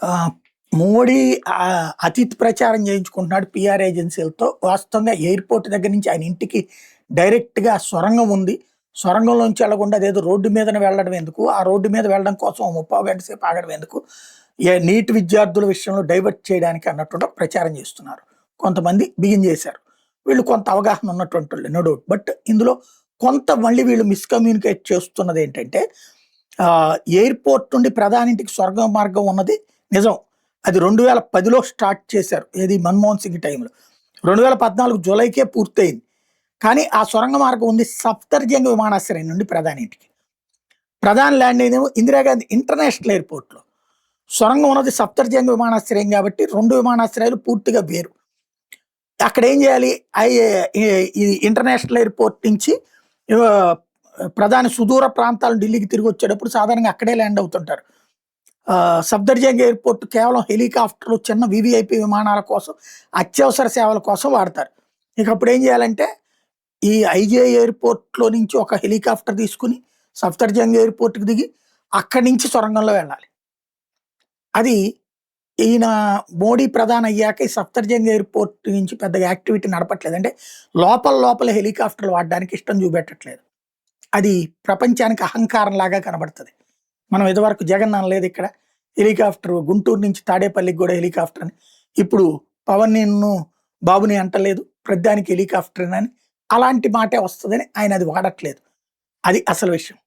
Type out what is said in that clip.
ఆహ్, మోడీ అతిథి ప్రచారం చేయించుకుంటున్నాడు పీఆర్ ఏజెన్సీలతో. వాస్తవంగా ఎయిర్‌పోర్ట్ దగ్గర నుంచి ఆయన ఇంటికి డైరెక్ట్‌గా సొరంగం ఉంది. సొరంగంలోంచి ఎళ్ళకుండా అదేదో రోడ్డు మీదన వెళ్ళడం ఎందుకు? ఆ రోడ్డు మీద వెళ్ళడం కోసం ఓ ముప్పావు గంట సేపు ఆగడం ఎందుకు? నీట్ విద్యార్థుల విషయంలో డైవర్ట్ చేయడానికి అన్నట్టుగా ప్రచారం చేస్తున్నారు. కొంతమంది బిగింజేశారు. వీళ్ళు కొంత అవగాహన ఉన్నటువంటోళ్ళే నో డౌట్. బట్ ఇందులో కొంత మళ్ళీ వీళ్ళు మిస్‌కమ్యూనికేట్ చేస్తున్నదేంటంటే ఎయిర్‌పోర్ట్ నుండి ప్రధానింటికి స్వర్గ మార్గం ఉన్నది నిజం. అది 2010లో స్టార్ట్ చేశారు. ఏది మన్మోహన్ సింగ్ టైంలో. 2014 జులైకే పూర్తయింది. కానీ ఆ సొరంగ మార్గం ఉంది సఫ్దర్జంగ్ విమానాశ్రయం నుండి ప్రధాని ఇంటికి. ప్రధాని ల్యాండ్ అయిందేమో ఇందిరాగాంధీ ఇంటర్నేషనల్ ఎయిర్‌పోర్ట్‌లో. సొరంగం ఉన్నది సఫ్దర్జంగ్ విమానాశ్రయం కాబట్టి 2 విమానాశ్రయాలు పూర్తిగా వేరు. అక్కడేం చేయాలి? ఈ ఇంటర్నేషనల్ ఎయిర్‌పోర్ట్ నుంచి ఆహ్, ప్రధాని సుదూర ప్రాంతాలు ఢిల్లీకి తిరిగొచ్చేటప్పుడు సాధారణంగా అక్కడే ల్యాండ్ అవుతుంటారు. సఫ్దర్జంగ్ ఎయిర్‌పోర్ట్ కేవలం హెలికాప్టర్లు, చిన్న వీవీఐపీ విమానాల కోసం, అత్యవసర సేవల కోసం వాడతారు. ఇక అప్పుడేం చేయాలంటే, ఈ ఐజీఐ ఎయిర్‌పోర్ట్‌లో నుంచి ఒక హెలికాప్టర్ తీసుకొని సఫ్దర్జంగ్ ఎయిర్‌పోర్ట్‌కి దిగి, అక్కడి నుంచి సొరంగంలో వెళ్ళాలి. అది ఈయన మోడీ ప్రధాని అయ్యాక ఈ సఫ్దర్జంగ్ ఎయిర్‌పోర్ట్ నుంచి పెద్దగా యాక్టివిటీ నడపట్లేదు. అంటే లోపల హెలికాప్టర్లు వాడడానికి ఇష్టం చూపెట్టట్లేదు. అది ప్రపంచానికి అహంకారంలాగా కనబడతది. మనం ఇదివరకు జగన్ అనలేదు ఇక్కడ. హెలికాప్టర్ గుంటూరు నుంచి తాడేపల్లికి గూడా హెలికాప్టర్ అని. ఇప్పుడు పవన్ బాబుని అంటలేదు. ప్రతిదానికి హెలికాప్టరేనని. అలాంటి మాటే వస్తదని ఆయన అది వాడట్లేదు. అది అసలు విషయం.